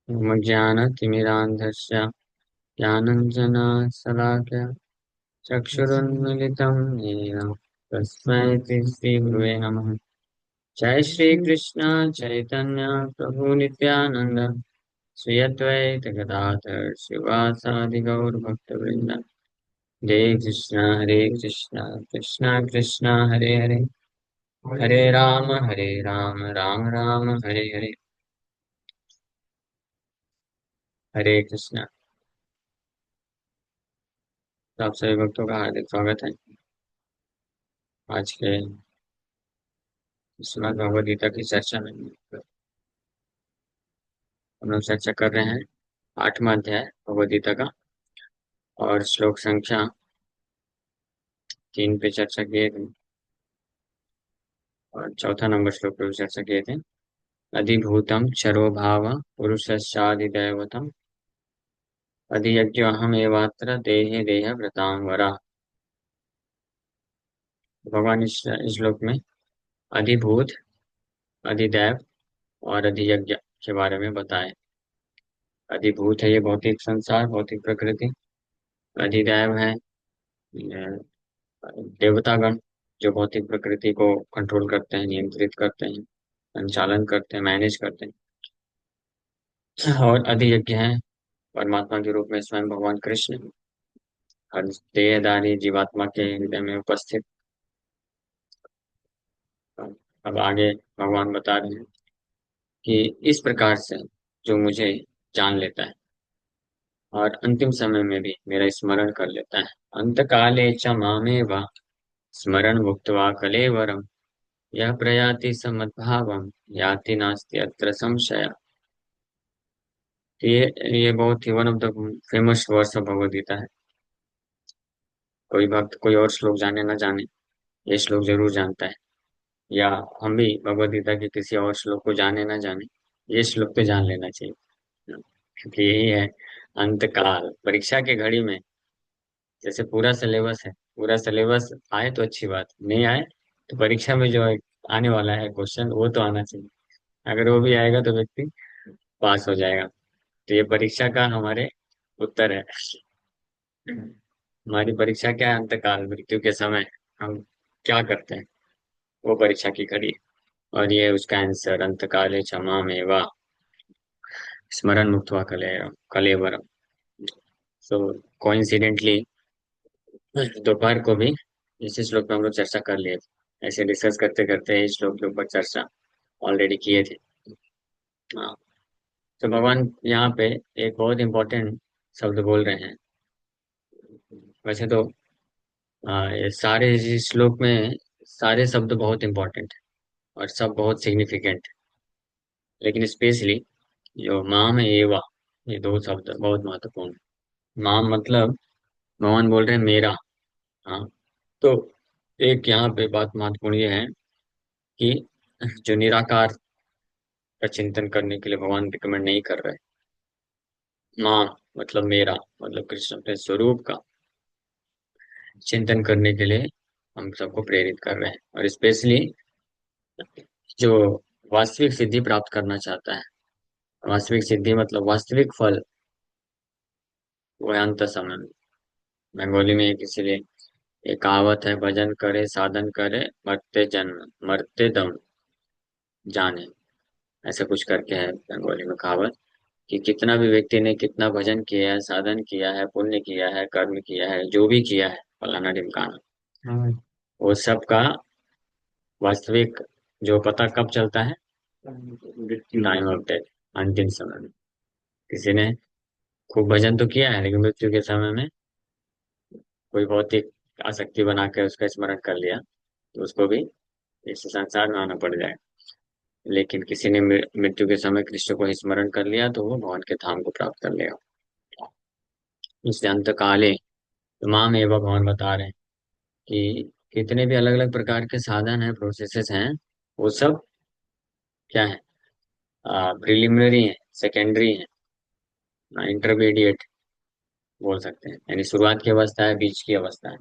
ज्ञानतिमिरान्धस्य ज्ञानञ्जनशलाकया चक्षुरुन्मिलितं येन तस्मै श्रीगुरुवे नमः। जय श्री कृष्ण चैतन्य प्रभु नित्यानंद श्री अद्वैत गदाधर शिवासादि गौर भक्तवृंद। हरे कृष्ण कृष्ण कृष्ण हरे हरे, हरे राम राम राम हरे हरे। हरे कृष्ण। तो आप सभी भक्तों का हार्दिक स्वागत है आज के श्रीमद् भगवद गीता की चर्चा में। हम लोग चर्चा कर रहे हैं 8वां अध्याय भगवद गीता का, और श्लोक संख्या 3 पे चर्चा किए थे और चौथा नंबर श्लोक पे भी चर्चा किए थे। अधिभूतम क्षरो भाव पुरुषश्चादिदैवतम अधियज्ञोऽहमेवात्र देहे देह वृतां वरा। भगवान इस श्लोक में अधिभूत, अधिदैव और अधियज्ञ के बारे में बताए। अधिभूत है ये भौतिक संसार, भौतिक प्रकृति। अधिदैव है देवतागण, जो भौतिक प्रकृति को कंट्रोल करते हैं, नियंत्रित करते हैं, संचालन करते हैं, मैनेज करते हैं। और अधियज्ञ है परमात्मा के रूप में स्वयं भगवान कृष्ण, हर देहधारी जीवात्मा के हृदय में उपस्थित। अब आगे भगवान बता रहे हैं कि इस प्रकार से जो मुझे जान लेता है और अंतिम समय में भी मेरा स्मरण कर लेता है, अंत काले च मामेव स्मरण मुक्त्वा कलेवरम यह प्रयाति समद्भावम याति नास्ति अत्र संशय। तो ये बहुत ही one of the famous verse of Bhagavad Gita है। कोई भक्त कोई और श्लोक जाने ना जाने, ये श्लोक जरूर जानता है। या हम भी भगवद गीता के किसी और श्लोक को जाने ना जाने, ये श्लोक तो जान लेना चाहिए, क्योंकि यही है अंतकाल। परीक्षा के घड़ी में जैसे पूरा सिलेबस है, पूरा सिलेबस आए तो अच्छी बात, नहीं आए तो परीक्षा में जो आने वाला है क्वेश्चन वो तो आना चाहिए। अगर वो भी आएगा तो व्यक्ति पास हो जाएगा। तो ये परीक्षा का हमारे उत्तर है। हमारी परीक्षा क्या है? अंतकाल, मृत्यु के समय हम क्या करते हैं, वो परीक्षा की घड़ी है। और ये उसका आंसर अंतकाले क्षमा मेवा स्मरण मुक्त्वा कलेवरम। सो कोइंसिडेंटली दोपहर को भी इसी श्लोक पे हम लोग चर्चा कर लिए थे। ऐसे डिस्कस करते करते इस श्लोक के ऊपर चर्चा ऑलरेडी किए थे। हाँ। तो भगवान यहाँ पे एक बहुत इंपॉर्टेंट शब्द बोल रहे हैं। वैसे तो ये सारे इस श्लोक में सारे शब्द बहुत इंपॉर्टेंट है और सब बहुत सिग्निफिकेंट है, लेकिन स्पेशली जो माम एवा, ये दो शब्द बहुत महत्वपूर्ण है। माम मतलब भगवान बोल रहे हैं मेरा। हाँ। तो एक यहाँ पे बात महत्वपूर्ण ये है कि जो निराकार का चिंतन करने के लिए भगवान रिकमेंड नहीं कर रहे। माँ मतलब मेरा, मतलब कृष्ण अपने स्वरूप का चिंतन करने के लिए हम सबको प्रेरित कर रहे हैं। और स्पेशली जो वास्तविक सिद्धि प्राप्त करना चाहता है, वास्तविक सिद्धि मतलब वास्तविक फल, वो है अंत समय में। बंगाली में एक इसीलिए एक कहावत है, भजन करे साधन करे मरते जन्म मरते दम जाने, ऐसा कुछ करके है बंगाली में कहावत। कि कितना भी व्यक्ति ने कितना भजन किया है, साधन किया है, पुण्य किया है, कर्म किया है, जो भी किया है फलाना ढिमकाना, वो सब का वास्तविक जो पता कब चलता है? टाइम ऑफ डेथ, अंतिम समय में। किसी ने खूब भजन तो किया है लेकिन मृत्यु के समय में कोई भौतिक आसक्ति बना के उसका स्मरण कर लिया, तो उसको भी इस संसार में आना पड़ जाएगा। लेकिन किसी ने मृत्यु के समय कृष्ण को ही स्मरण कर लिया तो वो भगवान के धाम को प्राप्त कर लेगा। इसलिए अंत काले तमाम एवं भगवान बता रहे हैं कि कितने भी अलग अलग प्रकार के साधन हैं, प्रोसेसेस हैं, वो सब क्या है? प्रिलिमिनरी है, सेकेंडरी है, इंटरमीडिएट बोल सकते हैं। यानी शुरुआत की अवस्था है, बीच की अवस्था है,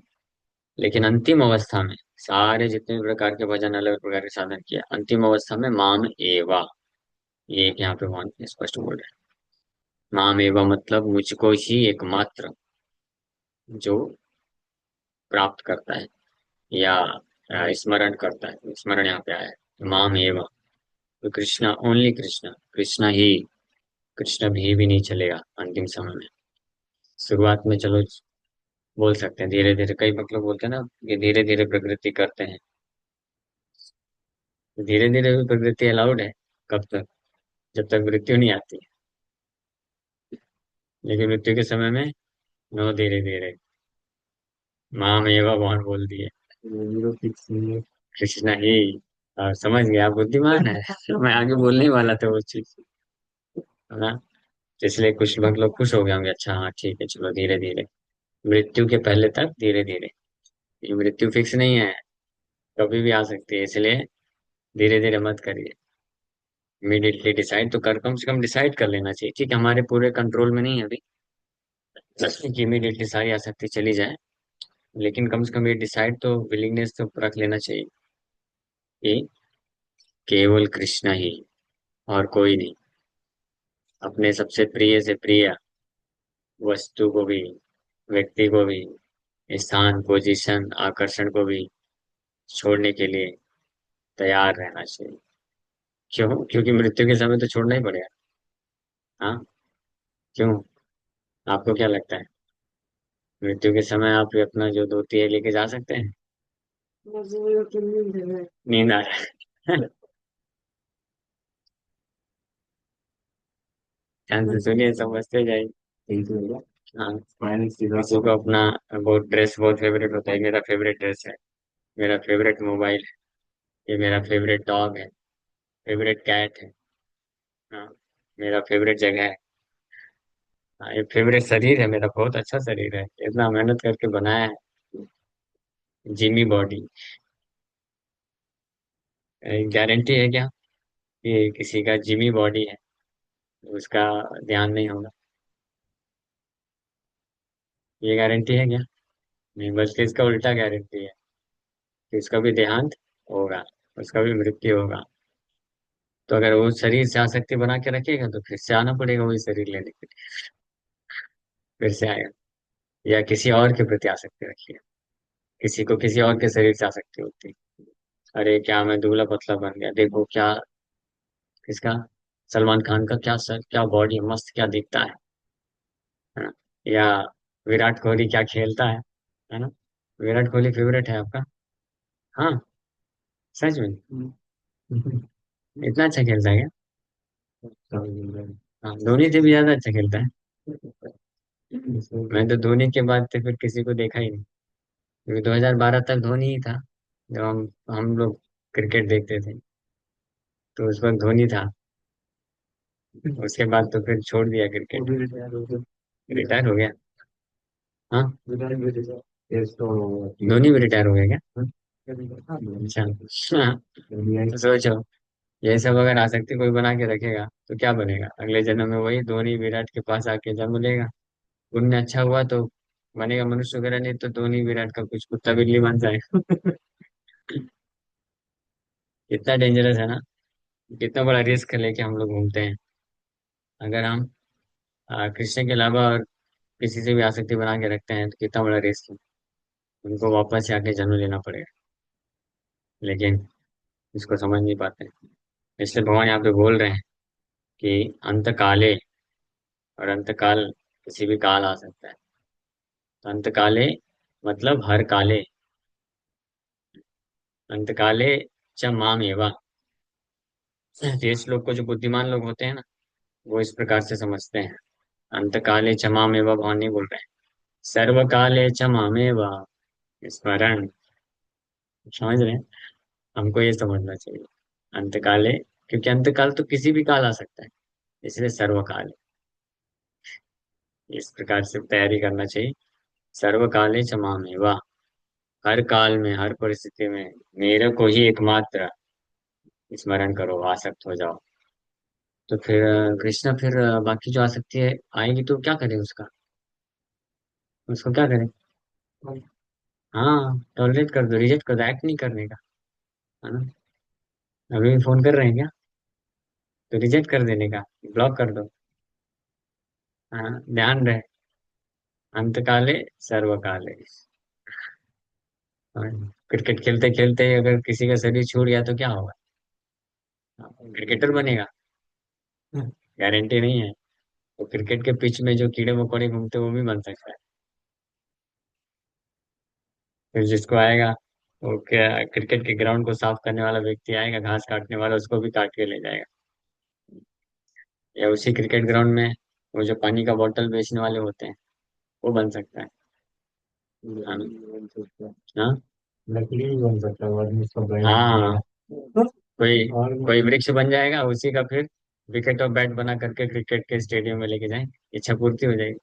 लेकिन अंतिम अवस्था में सारे जितने भी प्रकार के भजन, अलग प्रकार के साधन किया, अंतिम अवस्था में माम एवा, ये एक यहाँ पे भगवान स्पष्ट बोल रहे हैं। मामेवा मतलब मुझको ही एकमात्र जो प्राप्त करता है, या स्मरण करता है। स्मरण यहाँ पे आया है मामेवा। तो कृष्णा, ओनली कृष्णा, कृष्णा ही। कृष्ण भी नहीं चलेगा अंतिम समय में। शुरुआत में चलो बोल सकते हैं धीरे धीरे, कई लोग बोलते हैं ना कि धीरे धीरे प्रगति करते हैं। धीरे धीरे भी प्रगति अलाउड है। कब तक? जब तक मृत्यु नहीं आती। लेकिन मृत्यु के समय में नो धीरे धीरे। माम एवा भगवान बोल दिए। जीरो फिक्स नहीं है। कृष्णा ही। समझ गया, बुद्धिमान है। मैं आगे बोलने ही वाला था वो चीज, है ना। तो इसलिए कुछ लोग खुश हो गए होंगे, अच्छा हाँ ठीक है चलो धीरे धीरे, मृत्यु के पहले तक धीरे धीरे। ये मृत्यु फिक्स नहीं है, कभी भी आ सकती है, इसलिए धीरे धीरे मत करिए। इमीडिएटली डिसाइड तो कर, कम से कम डिसाइड कर लेना चाहिए। ठीक है, हमारे पूरे कंट्रोल में नहीं है अभी कि इमीडिएटली सारी आसक्ति चली जाए, लेकिन कम से कम ये डिसाइड तो, विलिंगनेस तो रख लेना चाहिए कि केवल कृष्ण ही, और कोई नहीं। अपने सबसे प्रिय से प्रिय वस्तु को भी, व्यक्ति को भी, स्थान, पोजीशन, आकर्षण को भी छोड़ने के लिए तैयार रहना चाहिए। क्यों? क्योंकि मृत्यु के समय तो छोड़ना ही पड़ेगा। हाँ। क्यों? आपको क्या लगता है? मृत्यु के समय आप अपना जो धोती है लेके जा सकते हैं? नींद आ रहा है। ध्यान से सुनिए, समझते जाइए। हाँ। किसी को अपना वो ड्रेस बहुत फेवरेट होता है, मेरा फेवरेट ड्रेस है, मेरा फेवरेट मोबाइल है, ये मेरा फेवरेट डॉग है, फेवरेट कैट है। हाँ। मेरा फेवरेट जगह है। हाँ, ये फेवरेट शरीर है मेरा, बहुत अच्छा शरीर है, इतना मेहनत करके बनाया है। Jimmy body. गारंटी है क्या कि किसी का जिमी बॉडी है उसका ध्यान नहीं होगा? ये गारंटी है क्या? नहीं, बल्कि इसका उल्टा गारंटी है कि उसका भी देहांत होगा, उसका भी मृत्यु होगा। तो अगर वो शरीर से आसक्ति बना के रखेगा तो फिर से आना पड़ेगा वही शरीर लेने के लिए, फिर से आएगा। या किसी और के प्रति आसक्ति रखिए, किसी को किसी और के शरीर से आसक्ति होती है। अरे क्या मैं दुबला पतला बन गया, देखो क्या, किसका, सलमान खान का क्या सर, क्या बॉडी मस्त, क्या दिखता है ना। या विराट कोहली क्या खेलता है ना। विराट कोहली फेवरेट है आपका? हाँ। सच में? इतना अच्छा खेलता है क्या? हाँ, धोनी से भी ज्यादा अच्छा खेलता है। मैं तो धोनी के बाद तो फिर किसी को देखा ही नहीं, क्योंकि 2012 तक धोनी ही था जब हम लोग क्रिकेट देखते थे, तो उस वक्त धोनी था। उसके बाद तो फिर छोड़ दिया क्रिकेट। रिटायर हो गया? हाँ। धोनी भी रिटायर हो गया क्या? अच्छा। हाँ। तो सोचो, ये सब अगर आसक्ति कोई बना के रखेगा तो क्या बनेगा अगले जन्म में? वही धोनी विराट के पास आके जन्म लेगा। पुण्य अच्छा हुआ तो बनेगा मनुष्य वगैरह, नहीं तो धोनी विराट का कुछ कुत्ता बिल्ली बन जाएगा। कितना डेंजरस है ना, कितना बड़ा रिस्क लेके हम लोग घूमते हैं। अगर हम कृष्ण के अलावा और किसी से भी आसक्ति बना के रखते हैं तो कितना बड़ा रिस्क है, उनको वापस से आके जन्म लेना पड़ेगा। लेकिन इसको समझ नहीं पाते, इसलिए भगवान यहाँ पे बोल रहे हैं कि अंत काले, और अंत काल किसी भी काल आ सकता है। तो अंत काले मतलब हर काले, अंत काले च माम एवा। तो इस लोग को, जो बुद्धिमान लोग होते हैं ना, वो इस प्रकार से समझते हैं। अंत काले च माम एवा भगवान नहीं बोल रहे हैं, सर्व काले च माम एवा स्मरण। समझ रहे हैं? हमको ये समझना चाहिए अंतकाले, क्योंकि अंतकाल तो किसी भी काल आ सकता है, इसलिए सर्वकाल इस प्रकार से तैयारी करना चाहिए। सर्वकाले च मामेवा, हर काल में, हर परिस्थिति में मेरे को ही एकमात्र स्मरण करो, आसक्त हो जाओ। तो फिर कृष्णा, फिर बाकी जो आसक्ति है आएगी तो क्या करें उसका? उसको क्या करें? हाँ, टॉलरेट कर दो, रिजेक्ट कर दो, एक्ट नहीं करने का, है ना। अभी भी फोन कर रहे हैं क्या? तो रिजेक्ट कर देने का, ब्लॉक कर दो। हाँ, ध्यान रहे। अंत काले सर्वकाले। हाँ, क्रिकेट खेलते खेलते अगर किसी का शरीर छूट गया तो क्या होगा? हाँ, क्रिकेटर बनेगा? गारंटी नहीं है। तो क्रिकेट के पिच में जो कीड़े मकोड़े घूमते हैं, वो भी बन सकता है। फिर जिसको आएगा, वो क्या, क्रिकेट के ग्राउंड को साफ करने वाला व्यक्ति आएगा, घास काटने वाला, उसको भी काट के ले जाएगा। या उसी क्रिकेट ग्राउंड में वो जो पानी का बोतल बेचने वाले होते हैं, वो बन सकता है। हाँ। बन सकता है। हाँ। लकड़ी भी बन सकता है, वो आदमी उसका बैठ हाँ, जाएगा। कोई और कोई वृक्ष बन जाएगा उसी का, फिर विकेट और बैट बना करके क्रिकेट के स्टेडियम में लेके जाएंगे, इच्छा पूर्ति हो जाएगी।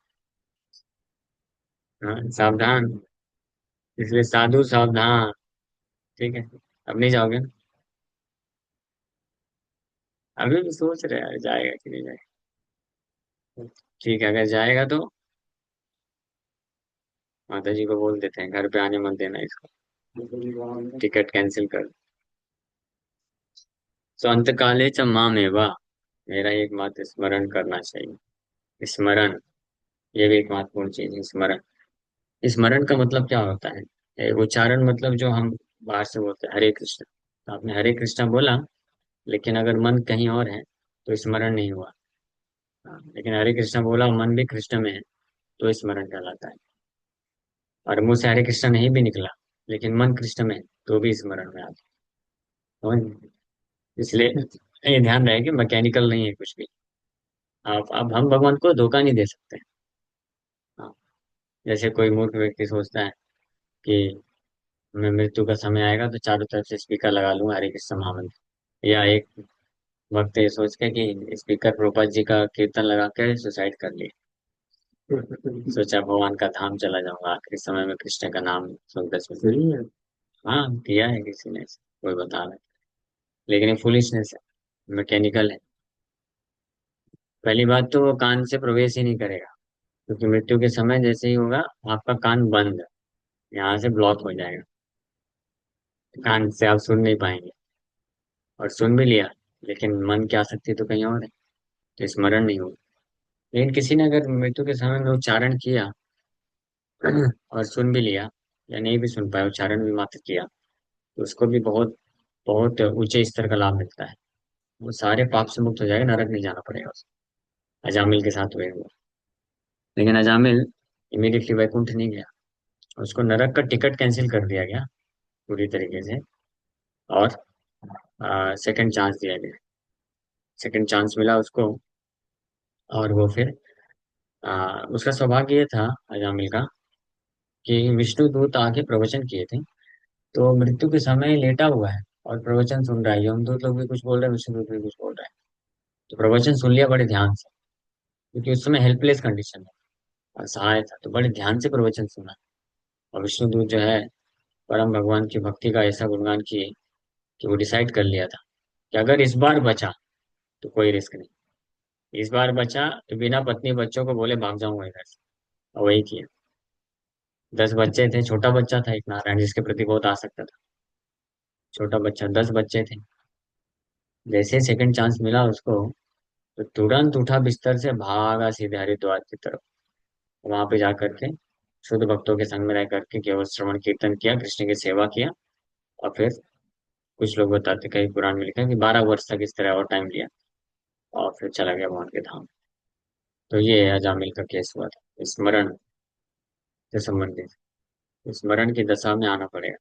हाँ, सावधान। इसलिए साधु सावधान। ठीक है। अब नहीं जाओगे ना? अभी भी सोच रहे हैं जाएगा कि नहीं जाएगा। ठीक है, अगर जाएगा तो माता जी को बोल देते हैं घर पे आने मत देना इसको, टिकट कैंसिल कर। तो अंत काले च मामेवा, मेरा एकमात्र स्मरण करना चाहिए। स्मरण, ये भी एक महत्वपूर्ण चीज है, स्मरण। स्मरण का मतलब क्या होता है? उच्चारण मतलब जो हम बाहर से बोलते हैं हरे कृष्ण, तो आपने हरे कृष्णा बोला, लेकिन अगर मन कहीं और है तो स्मरण नहीं हुआ। हाँ, लेकिन हरे कृष्णा बोला और मन भी कृष्ण में है, तो स्मरण कहलाता है। और मुंह से हरे कृष्णा नहीं भी निकला, लेकिन मन कृष्ण में है, तो भी स्मरण में आता है। समझ गए? इसलिए ये ध्यान रहे कि मैकेनिकल नहीं है कुछ भी। आप अब हम भगवान को धोखा नहीं दे सकते। हाँ, जैसे कोई मूर्ख व्यक्ति सोचता है कि मैं मृत्यु का समय आएगा तो चारों तरफ से स्पीकर लगा लूंगा हरे कृष्ण महामंत्र, या एक वक्त ये सोच के कि स्पीकर प्रभुपाद जी का कीर्तन लगा के सुसाइड कर लिया, सोचा भगवान का धाम चला जाऊंगा आखिरी समय में कृष्ण का नाम सुनते सुनते। सही है। हाँ, किया है किसी ने ऐसा, कोई बता रहा है। लेकिन ये फुलिशनेस है, मैकेनिकल है। पहली बात तो वो कान से प्रवेश ही नहीं करेगा, क्योंकि मृत्यु के समय जैसे ही होगा आपका कान बंद है, यहाँ से ब्लॉक हो जाएगा, कान से आप सुन नहीं पाएंगे। और सुन भी लिया, लेकिन मन की आसक्ति तो कहीं और है, तो स्मरण नहीं होगा। लेकिन किसी ने अगर मृत्यु के समय में उच्चारण किया और सुन भी लिया, या नहीं भी सुन पाया, उच्चारण भी मात्र किया, तो उसको भी बहुत बहुत ऊंचे स्तर का लाभ मिलता है। वो सारे पाप से मुक्त हो जाएगा, नरक नहीं जाना पड़ेगा उसे। अजामिल के साथ हुए हुआ। लेकिन अजामिल इमीडिएटली वैकुंठ नहीं गया, उसको नरक का टिकट कैंसिल कर दिया गया पूरी तरीके से। और सेकंड चांस दिया गया, सेकंड चांस मिला उसको। और वो फिर उसका सौभाग्य ये था अजामिल का कि विष्णु दूत आके प्रवचन किए थे। तो मृत्यु के समय लेटा हुआ है और प्रवचन सुन रहा है, यमदूत लोग भी कुछ बोल रहे हैं, विष्णु दूत भी कुछ बोल रहा है। तो प्रवचन सुन लिया बड़े ध्यान से, क्योंकि उस समय हेल्पलेस कंडीशन में असहाय था, तो बड़े ध्यान से प्रवचन सुना। और विष्णुदूत जो है, परम भगवान की भक्ति का ऐसा गुणगान किए कि वो डिसाइड कर लिया था कि अगर इस बार बचा तो कोई रिस्क नहीं, इस बार बचा तो बिना पत्नी बच्चों को बोले भाग जाऊंगा इधर से। और वही किया। 10 बच्चे थे, छोटा बच्चा था एक नारायण जिसके प्रति बहुत आ सकता था। छोटा बच्चा, 10 बच्चे थे। जैसे सेकंड चांस मिला उसको, तो तुरंत उठा बिस्तर से, भागा सीधे हरिद्वार की तरफ। वहां पे जाकर के शुद्ध भक्तों के संग में रह करके केवल श्रवण कीर्तन किया, कृष्ण की सेवा किया। और फिर कुछ लोग बताते, कई पुराण में लिखा है कि 12 वर्ष तक इस तरह और टाइम लिया, और फिर चला गया भगवान के धाम। तो ये अजामिल का केस हुआ था, स्मरण से संबंधित। स्मरण की दशा में आना पड़ेगा,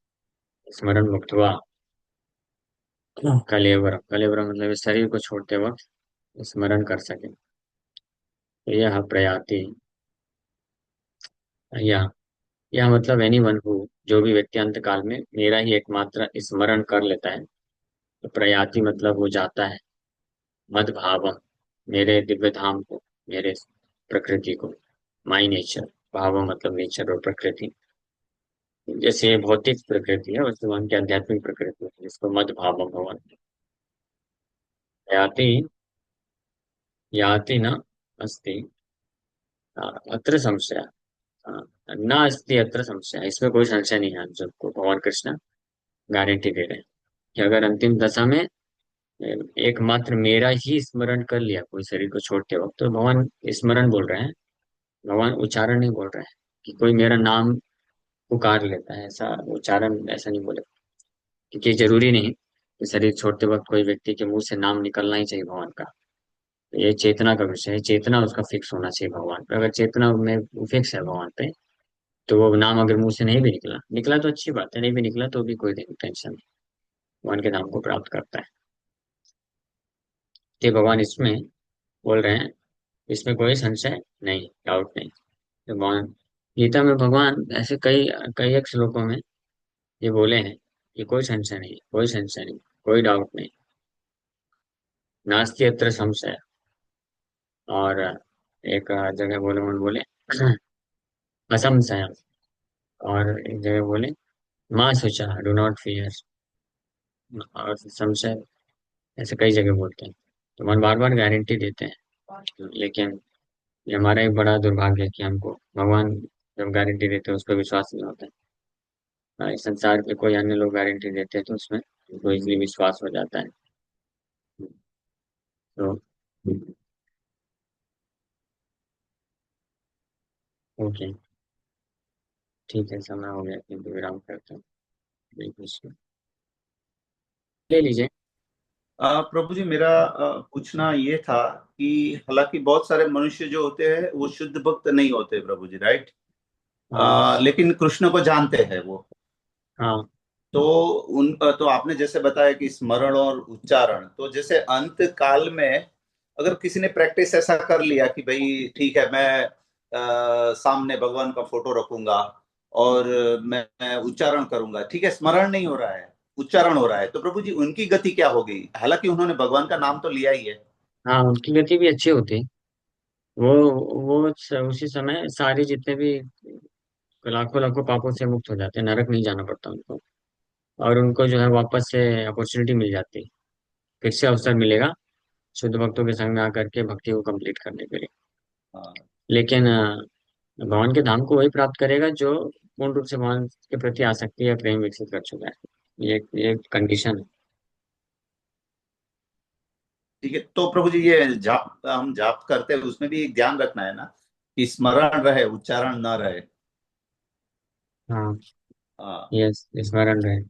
स्मरण मुक्त हुआ। कलेवरम, कलेवरम मतलब इस शरीर को छोड़ते वक्त स्मरण कर सके। तो यह प्रयाति, यह यह मतलब एनी वन हु, जो भी व्यक्ति अंत काल में मेरा ही एकमात्र स्मरण कर लेता है। तो प्रयाति मतलब वो जाता है मद भावम, मेरे दिव्य धाम को, मेरे प्रकृति को। माई नेचर, भाव मतलब नेचर और प्रकृति। जैसे ये भौतिक प्रकृति है, वैसे वहाँ की आध्यात्मिक प्रकृति है, जिसको मद भावम भवन याति, याति न अस्ति अत्र संशय। न अस्ति अत्र संशय, इसमें कोई संशय नहीं है। हम सबको भगवान कृष्ण गारंटी दे रहे हैं कि अगर अंतिम दशा में एकमात्र मेरा ही स्मरण कर लिया कोई शरीर को छोड़ते वक्त, तो भगवान स्मरण बोल रहे हैं। भगवान उच्चारण नहीं बोल रहे हैं कि कोई मेरा नाम पुकार लेता है, ऐसा उच्चारण ऐसा नहीं बोले। क्योंकि ये जरूरी नहीं कि शरीर छोड़ते वक्त कोई व्यक्ति के मुंह से नाम निकलना ही चाहिए भगवान का। ये चेतना का विषय है, चेतना उसका फिक्स होना चाहिए भगवान पे। अगर चेतना में फिक्स है भगवान पे, तो वो नाम अगर मुंह से नहीं भी निकला निकला तो अच्छी बात है, नहीं भी निकला तो भी कोई टेंशन नहीं। भगवान के नाम को प्राप्त करता है। तो भगवान इसमें बोल रहे हैं, इसमें कोई संशय नहीं, डाउट नहीं। तो भगवान गीता में भगवान ऐसे कई कई एक श्लोकों में ये बोले हैं कि कोई संशय नहीं, कोई संशय नहीं, कोई डाउट नहीं, नास्ति अत्र संशय। और एक जगह बोले, उन्होंने बोले असंशय। और एक जगह बोले माँ सोचा, डू नॉट फियर। और संशय, ऐसे कई जगह बोलते हैं। तो मन बार बार गारंटी देते हैं, लेकिन ये हमारा एक बड़ा दुर्भाग्य है कि हमको भगवान जब गारंटी देते हैं उस पर विश्वास नहीं होता है। इस संसार के कोई अन्य लोग गारंटी देते हैं तो उसमें उनको इजली विश्वास हो जाता है। तो ओके, ठीक है, समय हो गया, किंतु विराम करता हूँ। बिल्कुल, ले लीजिए। प्रभु जी, मेरा पूछना ये था कि हालांकि बहुत सारे मनुष्य जो होते हैं वो शुद्ध भक्त नहीं होते प्रभु जी, राइट? हाँ लेकिन कृष्ण को जानते हैं वो। हाँ तो तो आपने जैसे बताया कि स्मरण और उच्चारण, तो जैसे अंत काल में अगर किसी ने प्रैक्टिस ऐसा कर लिया कि भाई ठीक है, मैं सामने भगवान का फोटो रखूंगा और मैं उच्चारण करूंगा, ठीक है, स्मरण नहीं हो रहा है, उच्चारण हो रहा है, तो प्रभु जी उनकी गति क्या होगी? हालांकि उन्होंने भगवान का नाम तो लिया ही है। हाँ, उनकी गति भी अच्छी होती है। वो उसी समय सारे जितने भी लाखों लाखों पापों से मुक्त हो जाते हैं, नरक नहीं जाना पड़ता उनको। और उनको जो है वापस से अपॉर्चुनिटी मिल जाती है, फिर से अवसर मिलेगा शुद्ध भक्तों के संग में आकर के भक्ति को कंप्लीट करने के लिए। हाँ। लेकिन भगवान के धाम को वही प्राप्त करेगा जो पूर्ण रूप से भगवान के प्रति आसक्ति या प्रेम विकसित कर चुका है। ये कंडीशन है। ठीक है, तो प्रभु जी ये जाप हम जाप करते हैं उसमें भी एक ध्यान रखना है ना कि स्मरण रहे, उच्चारण ना रहे। हाँ, हाँ। यस, स्मरण रहे।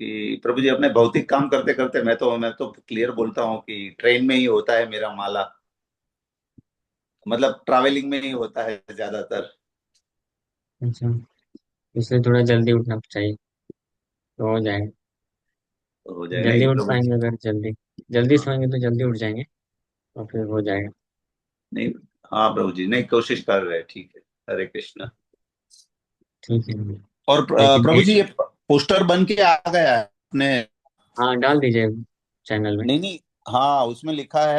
कि प्रभु जी अपने भौतिक काम करते करते मैं तो क्लियर बोलता हूँ कि ट्रेन में ही होता है मेरा माला, मतलब ट्रैवलिंग में ही होता है ज्यादातर। अच्छा, इसलिए थोड़ा जल्दी उठना चाहिए, तो हो जाएगा। तो हो जाए, जल्दी नहीं उठ प्रभु जी। पाएंगे, अगर जल्दी जल्दी हाँ। सोएंगे तो जल्दी उठ जाएंगे, और फिर हो जाएगा। नहीं। हाँ प्रभु जी, नहीं कोशिश कर रहे हैं, ठीक है। हरे कृष्णा। ठीक है। और लेकिन प्रभु जी ये पोस्टर बन के आ गया है अपने? हाँ, डाल दीजिए चैनल में। नहीं नहीं, हाँ उसमें लिखा है